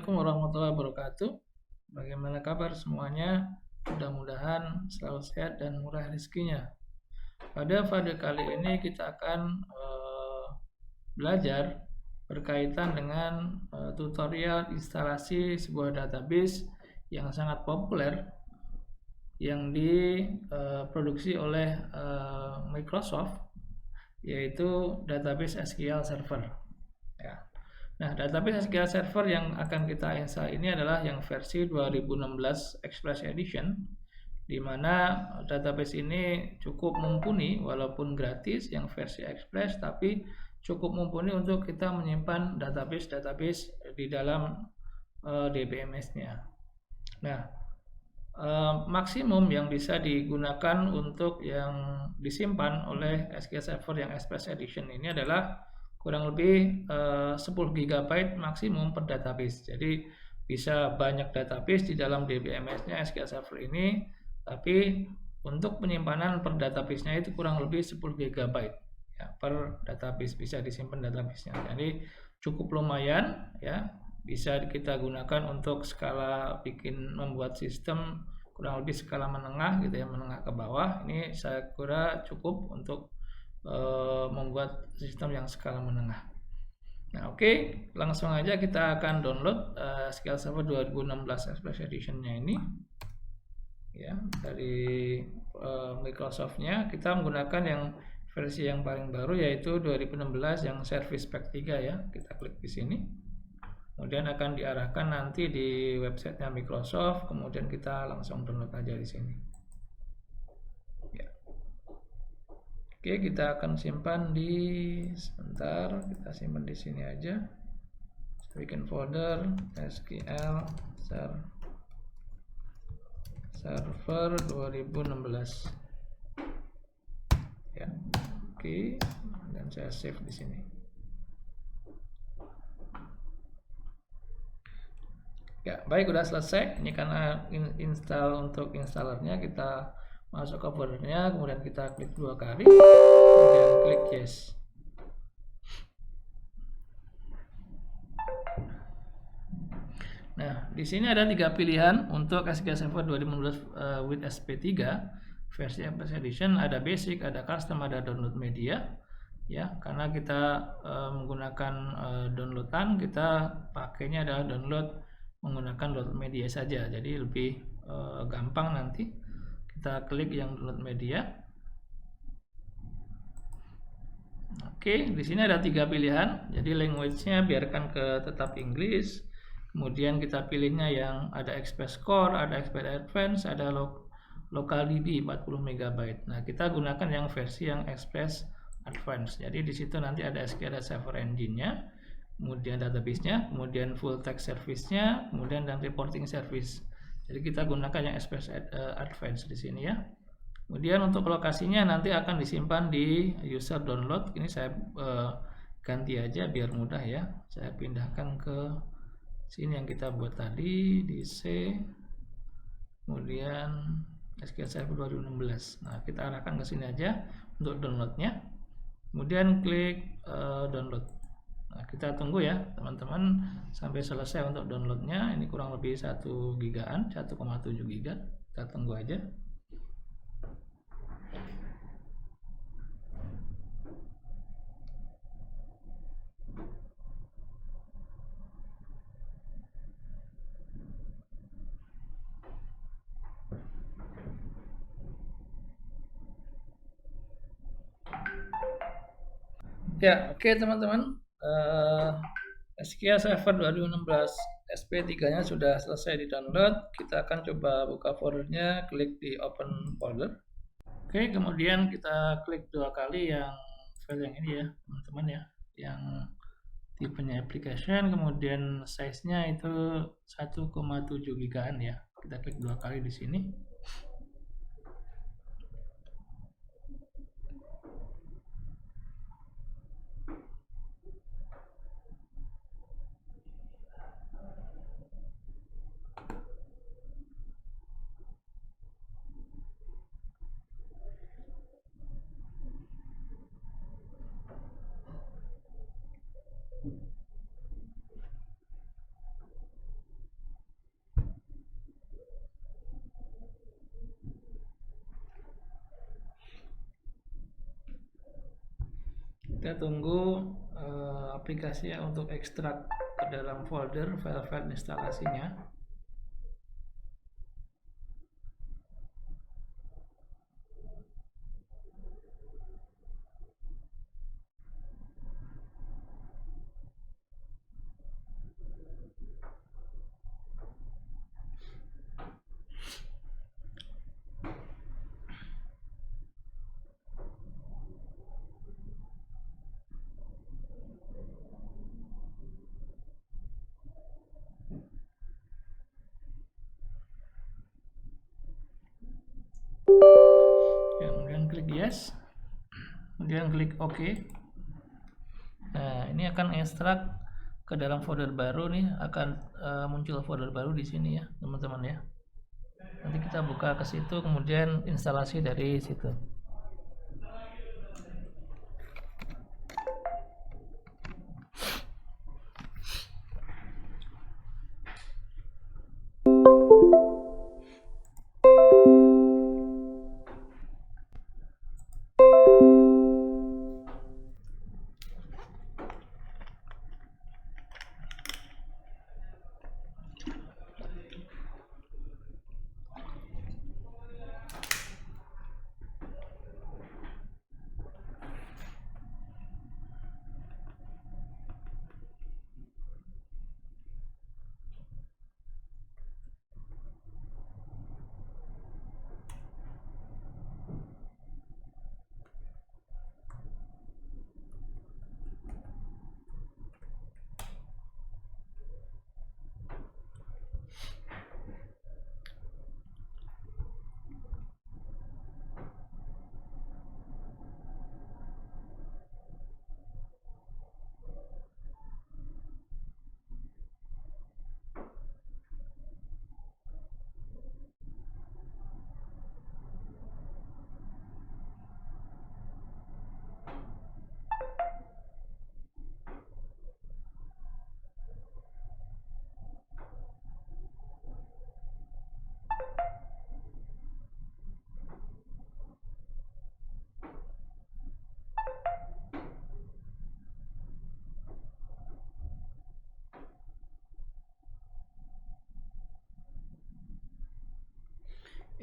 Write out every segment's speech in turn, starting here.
Assalamualaikum warahmatullahi wabarakatuh. Bagaimana kabar semuanya? Mudah-mudahan selalu sehat dan murah rezekinya. Pada video kali ini kita akan belajar berkaitan dengan tutorial instalasi sebuah database yang sangat populer yang diproduksi oleh Microsoft, yaitu database SQL Server. Ya. Nah, database SQL Server yang akan kita install ini adalah yang versi 2016 Express Edition, di mana database ini cukup mumpuni walaupun gratis yang versi Express, tapi cukup mumpuni untuk kita menyimpan database di dalam DBMS-nya. Nah, maksimum yang bisa digunakan untuk yang disimpan oleh SQL Server yang Express Edition ini adalah kurang lebih 10 GB maksimum per database. Jadi bisa banyak database di dalam DBMS-nya SQL Server ini, tapi untuk penyimpanan per database-nya itu kurang lebih 10 GB ya, per database bisa disimpan database-nya. Jadi cukup lumayan ya, bisa kita gunakan untuk skala membuat sistem kurang lebih skala menengah gitu ya, menengah ke bawah. Ini saya kira cukup untuk membuat sistem yang skala menengah. Nah, oke, langsung aja kita akan download SQL Server 2016 Express Edition-nya ini ya, dari Microsoft-nya. Kita menggunakan yang versi yang paling baru, yaitu 2016 yang Service Pack 3 ya. Kita klik di sini. Kemudian akan diarahkan nanti di websitenya Microsoft, kemudian kita langsung download aja di sini. Oke, kita akan simpan sebentar, kita simpan di sini aja. Bikin folder SQL Server 2016. Ya, oke, dan saya save di sini. Ya, baik, udah selesai. Ini karena install untuk installernya, kita masuk ke foldernya, kemudian kita klik 2 kali, kemudian klik yes. Nah, di sini ada 3 pilihan untuk SQL Server 2016 with SP3 versi Express Edition. Ada basic, ada custom, ada download media. Ya, karena kita menggunakan downloadan, kita pakainya adalah download menggunakan download media saja. Jadi lebih gampang nanti. Kita klik yang download media. Oke, di sini ada 3 pilihan. Jadi language-nya biarkan tetap English. Kemudian kita pilihnya yang ada Express Core, ada Express Advanced, ada Local DB 40 MB. Nah, kita gunakan yang versi yang Express Advanced. Jadi di situ nanti ada SQL Server Engine-nya, kemudian database-nya, kemudian full text service-nya, kemudian dan reporting service. Jadi kita gunakan yang Express Advanced di sini ya. Kemudian untuk lokasinya nanti akan disimpan di user download. Ini saya ganti aja biar mudah ya. Saya pindahkan ke sini yang kita buat tadi di C, kemudian SQL Server 2016. Nah, kita arahkan ke sini aja untuk downloadnya. Kemudian klik download. Nah, kita tunggu ya teman-teman sampai selesai untuk downloadnya. Ini kurang lebih 1 gigaan, 1,7 giga. Kita tunggu aja. Ya, oke teman-teman. SQL Server 2016 SP3-nya sudah selesai di-download. Kita akan coba buka foldernya, klik di open folder. Oke, kemudian kita klik 2 kali yang file yang ini ya, teman-teman ya, yang tipenya application, kemudian size-nya itu 1,7 gigaan ya. Kita klik 2 kali di sini. Kita tunggu aplikasi untuk ekstrak ke dalam folder file-file instalasinya. Kemudian klik yes, kemudian klik OK. Nah, ini akan ekstrak ke dalam folder baru nih, akan muncul folder baru di sini ya, teman-teman ya. Nanti kita buka ke situ, kemudian instalasi dari situ.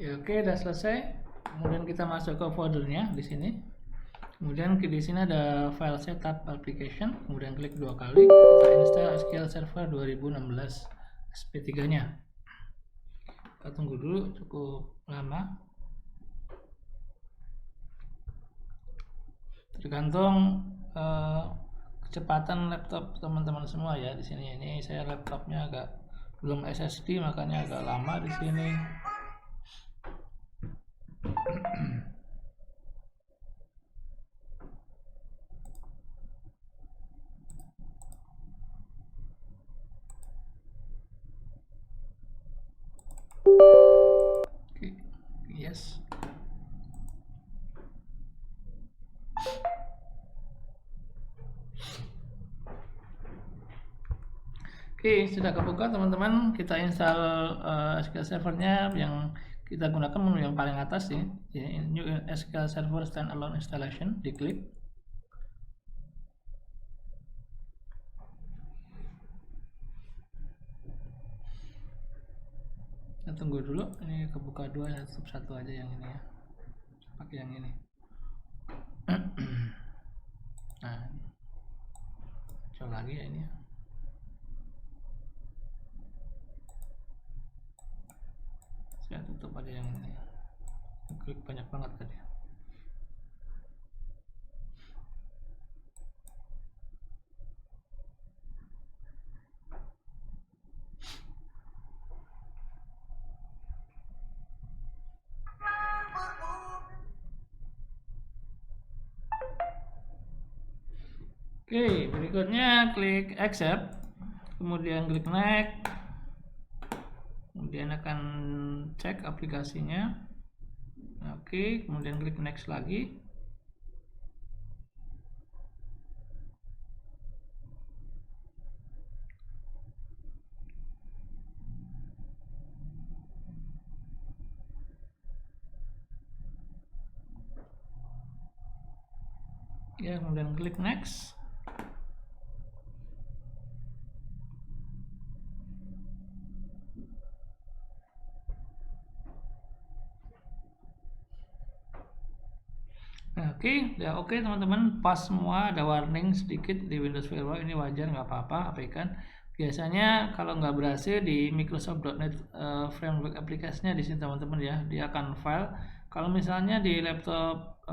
Ya, oke, udah selesai. Kemudian kita masuk ke foldernya di sini. Kemudian di sini ada file setup application. Kemudian klik 2 kali. Kita install SQL Server 2016 SP3-nya. Kita tunggu dulu, cukup lama. Tergantung kecepatan laptop teman-teman semua ya di sini. Ini saya laptopnya agak belum SSD, makanya agak lama di sini. Oke, yes. Oke, sudah kebuka teman-teman. Kita install SQL Server-nya yang kita gunakan menu yang paling atas ya. New SQL Server Standalone Installation, diklik. Kita tunggu dulu, ini kebuka dua, satu aja yang ini ya. Pakai yang ini. Nah, coba lagi ya ini ya. Saya tutup aja yang ini. Klik banyak banget tadi. Oke, berikutnya klik accept, kemudian klik next, kemudian akan cek aplikasinya. Oke, kemudian klik next lagi. ya, kemudian klik next. Nah, oke teman-teman, pas semua, ada warning sedikit di Windows Firewall, ini wajar, nggak apa-apa, abaikan. Biasanya kalau nggak berhasil di Microsoft.NET Framework aplikasinya di sini teman-teman ya, dia akan file. Kalau misalnya di laptop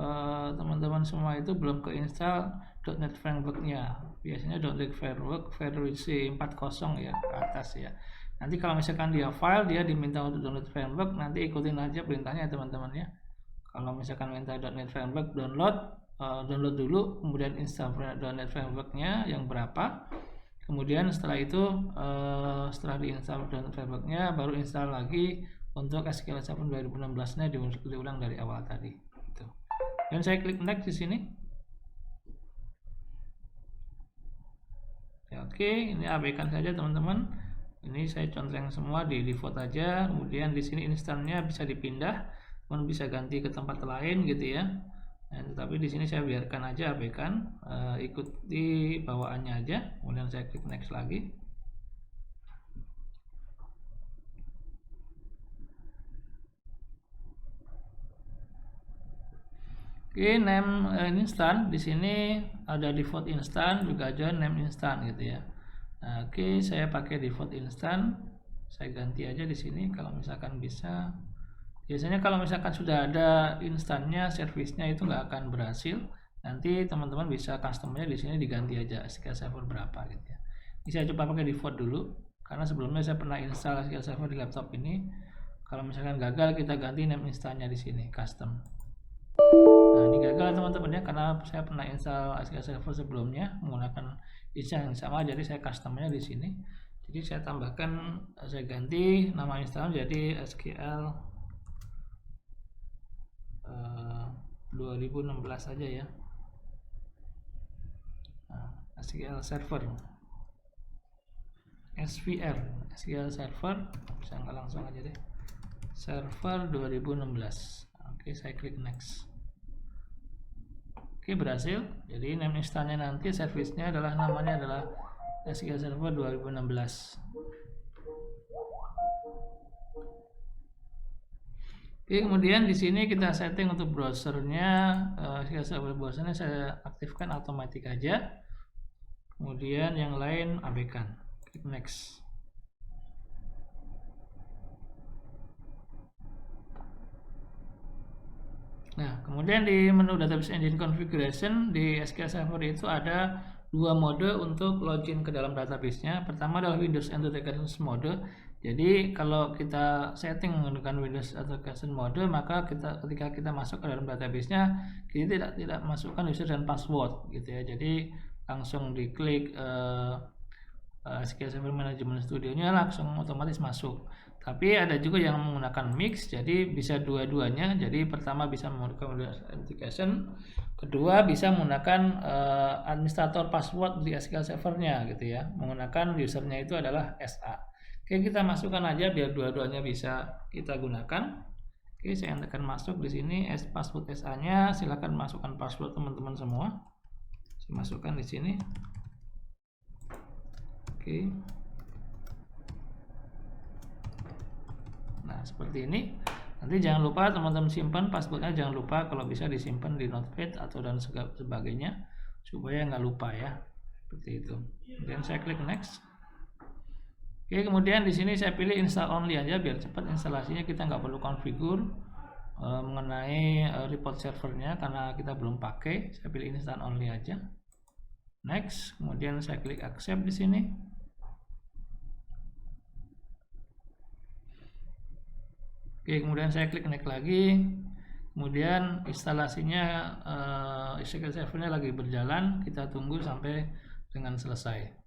teman-teman semua itu belum keinstall .NET Framework-nya, biasanya .NET Framework versi 4.0 ya ke atas ya. Nanti kalau misalkan dia file, dia diminta untuk .NET Framework, nanti ikutin aja perintahnya teman-teman ya. Kalau misalkan minta .NET Framework download dulu, kemudian install .NET Framework-nya yang berapa, kemudian setelah itu setelah diinstal .NET Framework-nya baru install lagi untuk SQL Server 2016-nya diulang dari awal tadi gitu. Dan saya klik next di sini. Ya, oke, ini abaikan saja teman-teman. Ini saya contreng semua di default aja. Kemudian di sini instannya bisa dipindah, teman bisa ganti ke tempat lain gitu ya. Nah, tetapi di sini saya biarkan aja, abaikan, ikuti bawaannya aja. Kemudian saya klik next lagi. Oke, name instan di sini ada default instan, juga ada name instan gitu ya. Nah, oke, saya pakai default instan. Saya ganti aja di sini kalau misalkan bisa. Biasanya kalau misalkan sudah ada instannya, servisnya itu nggak akan berhasil. Nanti teman-teman bisa customnya di sini diganti aja SQL Server berapa gitu ya. Ini saya coba pakai default dulu, karena sebelumnya saya pernah install SQL Server di laptop ini. Kalau misalkan gagal, kita ganti name instannya di sini, custom. Nah, ini gagal teman-teman ya, karena saya pernah install SQL Server sebelumnya menggunakan install yang sama, jadi saya customnya di sini. Jadi saya tambahkan, saya ganti nama install jadi SQL 2016 saja ya. Nah, SQL Server SQL Server, bisa nggak langsung aja deh, Server 2016. Oke, saya klik next. Oke, berhasil. Jadi name instannya nanti servisnya adalah, namanya adalah SQL Server 2016. Oke, kemudian di sini kita setting untuk browsernya, SQL Server browsernya saya aktifkan otomatis aja. Kemudian yang lain abaikan. Klik next. Nah, kemudian di menu Database Engine Configuration di SQL Server itu ada dua mode untuk login ke dalam database-nya. Pertama adalah Windows Authentication Mode. Jadi kalau kita setting menggunakan Windows Authentication Mode, maka ketika kita masuk ke dalam database-nya, kita tidak masukkan user dan password gitu ya. Jadi langsung diklik SQL Server Management Studio-nya, langsung otomatis masuk. Tapi ada juga yang menggunakan mix, jadi bisa dua-duanya. Jadi pertama bisa menggunakan Windows Authentication, kedua bisa menggunakan administrator password di SQL Server-nya gitu ya. Menggunakan usernya itu adalah SA. Oke, kita masukkan aja biar dua-duanya bisa kita gunakan. Oke, saya tekan masuk di sini password SA-nya. Silakan masukkan password teman-teman semua. Saya masukkan di sini. Oke. Nah, seperti ini. Nanti jangan lupa teman-teman simpan passwordnya, jangan lupa kalau bisa disimpan di notepad atau dan sebagainya supaya nggak lupa ya. Seperti itu. Kemudian saya klik next. Oke, kemudian di sini saya pilih install only aja biar cepat instalasinya, kita nggak perlu configure mengenai report servernya karena kita belum pakai. Saya pilih install only aja. Next, kemudian saya klik accept di sini. Oke, kemudian saya klik next lagi. Kemudian instalasinya SQL Server-nya lagi berjalan, kita tunggu sampai dengan selesai.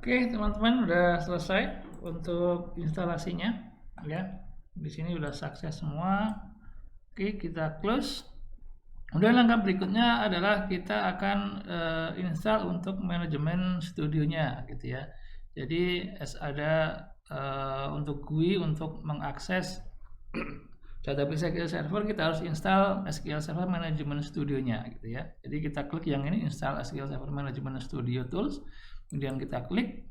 Oke, teman-teman udah selesai untuk instalasinya ya. Di sini udah sukses semua. Oke, kita close. Kemudian langkah berikutnya adalah kita akan install untuk manajemen studionya gitu ya. Jadi ada untuk GUI untuk mengakses database SQL Server, kita harus install SQL Server Management Studio-nya gitu ya. Jadi kita klik yang ini, install SQL Server Management Studio Tools, kemudian kita klik.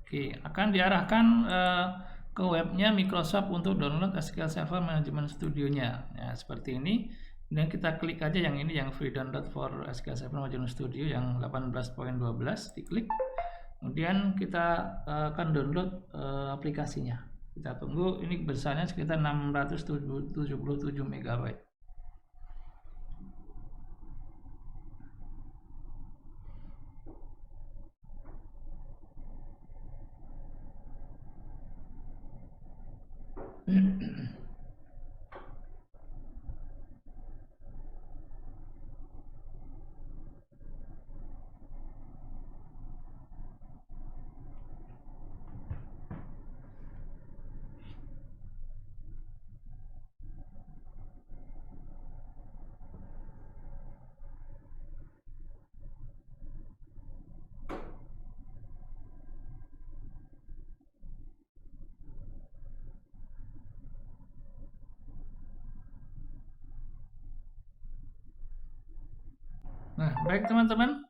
Oke, akan diarahkan ke webnya Microsoft untuk download SQL Server Management Studio-nya. Ya, seperti ini. Kemudian kita klik aja yang ini, yang free download for SQL Server Management Studio yang 18.12, diklik. Kemudian kita akan download aplikasinya. Kita tunggu, ini besarnya sekitar 677 MB. Nah, baik teman-teman,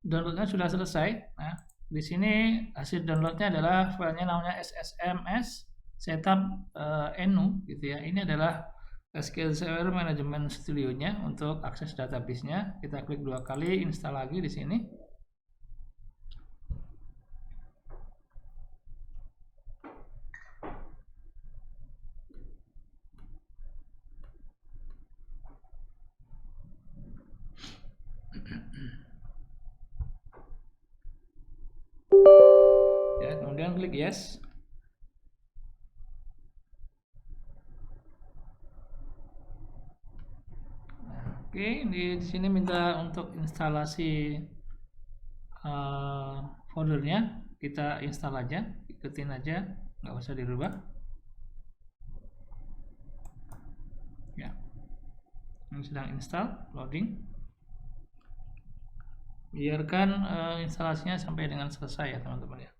downloadnya sudah selesai. Nah, di sini hasil downloadnya adalah filenya namanya SSMS setup enu gitu ya. Ini adalah SQL Server Management Studio-nya untuk akses database-nya. Kita klik 2 kali, install lagi di sini. Ya, kemudian klik yes. Oke, di sini minta untuk instalasi foldernya, kita install aja, ikutin aja, nggak usah dirubah. Ya, ini sedang install, loading. Biarkan instalasinya sampai dengan selesai ya teman-teman ya.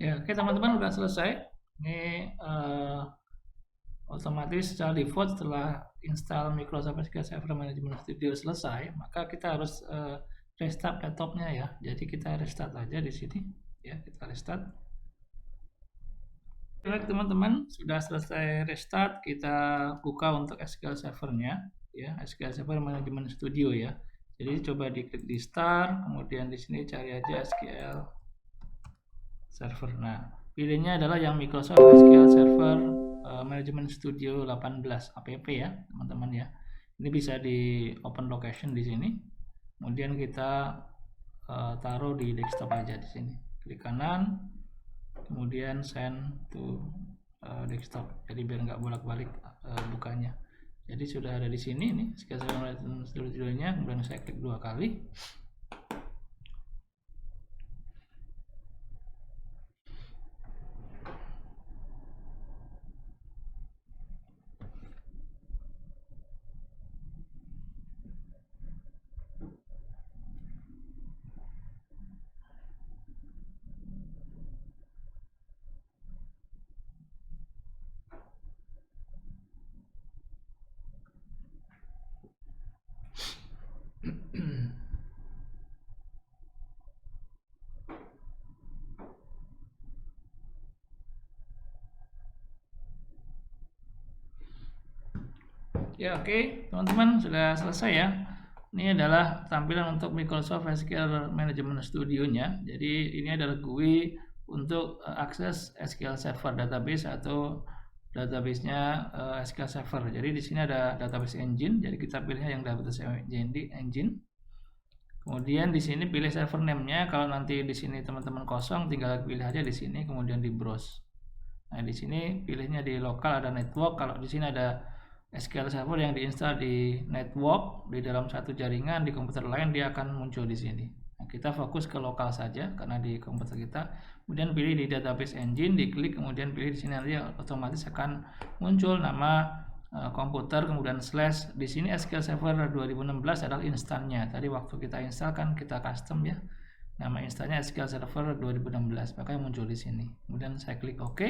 Ya, oke teman-teman udah selesai. Ini otomatis secara default setelah install Microsoft SQL Server Management Studio selesai, maka kita harus restart laptopnya ya. Jadi kita restart aja di sini. Ya, kita restart. Baik teman-teman, sudah selesai restart, kita buka untuk SQL Server-nya, ya, SQL Server Management Studio ya. Jadi coba diklik di Start, kemudian di sini cari aja SQL Server. Nah, pilihnya adalah yang Microsoft SQL Server Management Studio 18 app ya, teman-teman ya. Ini bisa di open location di sini. Kemudian kita taruh di desktop aja di sini. Klik kanan, kemudian send to desktop. Jadi biar nggak bolak-balik bukanya. Jadi sudah ada di sini nih SQL Server Management Studio-nya. Kemudian saya klik 2 kali. Ya, oke, teman-teman sudah selesai ya. Ini adalah tampilan untuk Microsoft SQL Management Studio-nya. Jadi ini adalah GUI untuk akses SQL Server database atau database-nya SQL Server. Jadi di sini ada database engine. Jadi kita pilihnya yang database engine. Kemudian di sini pilih server name-nya. Kalau nanti di sini teman-teman kosong, tinggal pilih aja di sini, kemudian di browse. Nah, di sini pilihnya di lokal ada network. Kalau di sini ada SQL Server yang diinstal di network di dalam satu jaringan di komputer lain, dia akan muncul di sini. Nah, kita fokus ke lokal saja karena di komputer kita. Kemudian pilih di database engine, diklik, kemudian pilih di sini nanti otomatis akan muncul nama komputer, kemudian slash. Di sini SQL Server 2016 adalah instannya. Tadi waktu kita install kan kita custom ya. Nama instalnya SQL Server 2016, makanya muncul di sini. Kemudian saya klik OK.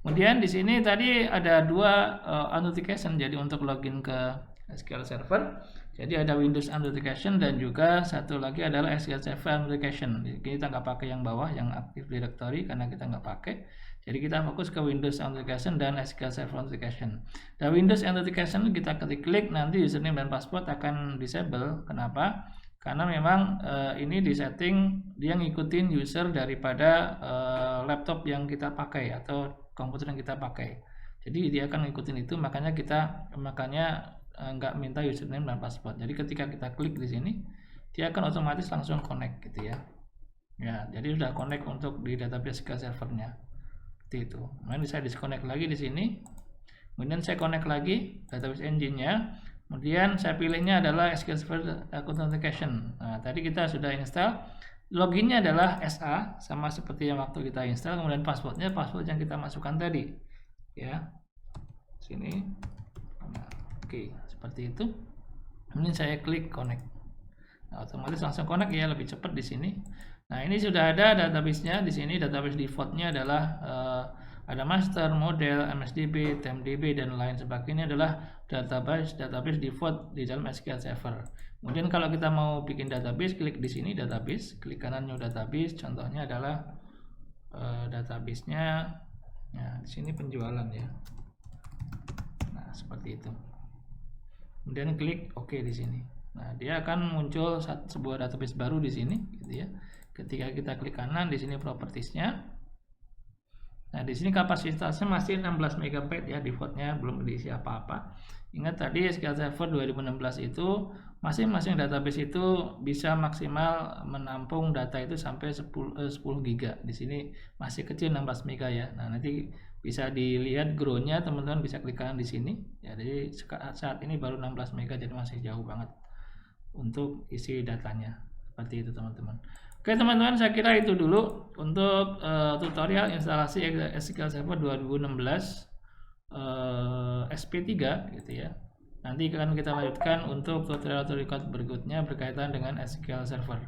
Kemudian di sini tadi ada dua authentication, jadi untuk login ke SQL Server. Jadi ada Windows Authentication dan juga satu lagi adalah SQL Server Authentication. Jadi kita nggak pakai yang bawah, yang Active Directory, karena kita nggak pakai. Jadi kita fokus ke Windows Authentication dan SQL Server Authentication. Dan Windows Authentication kita klik, nanti username dan password akan disable. Kenapa? Karena memang ini disetting dia ngikutin user daripada laptop yang kita pakai atau komputer yang kita pakai. Jadi dia akan ngikutin itu, makanya nggak minta username dan password. Jadi ketika kita klik di sini, dia akan otomatis langsung connect gitu ya. Ya, jadi sudah connect untuk di database SQL servernya. Seperti itu. Kemudian saya disconnect lagi di sini. Kemudian saya connect lagi database engine-nya. Kemudian saya pilihnya adalah SQL Server Authentication. Nah, tadi kita sudah install. Loginnya adalah SA, sama seperti yang waktu kita install. Kemudian passwordnya password yang kita masukkan tadi. Ya, sini. Nah, oke, seperti itu. Kemudian saya klik connect. Nah, otomatis langsung connect ya, lebih cepat di sini. Nah, ini sudah ada database-nya. Di sini database default-nya adalah ada master, model, MSDB, TMDB, dan lain sebagainya adalah database default di dalam SQL Server. Kemudian kalau kita mau bikin database, klik di sini database, klik kanan new database. Contohnya adalah database-nya, ya di sini penjualan ya. Nah seperti itu. Kemudian klik OK di sini. Nah dia akan muncul sebuah database baru di sini, gitu ya. Ketika kita klik kanan di sini propertiesnya. Nah, di sini kapasitasnya masih 16 MB ya, defaultnya belum diisi apa-apa. Ingat tadi SQL Server 2016 itu masing-masing database itu bisa maksimal menampung data itu sampai 10 GB. Di sini masih kecil 16 MB ya. Nah, nanti bisa dilihat grow-nya, teman-teman bisa klik kanan di sini. Ya, jadi saat ini baru 16 MB, jadi masih jauh banget untuk isi datanya. Seperti itu, teman-teman. Oke teman-teman, saya kira itu dulu untuk tutorial instalasi SQL Server 2016 SP3 gitu ya. Nanti akan kita lanjutkan untuk tutorial berikutnya berkaitan dengan SQL Server.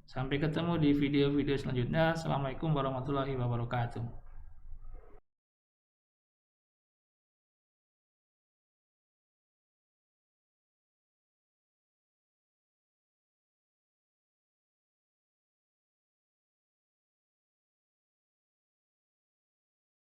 Sampai ketemu di video-video selanjutnya. Assalamualaikum warahmatullahi wabarakatuh.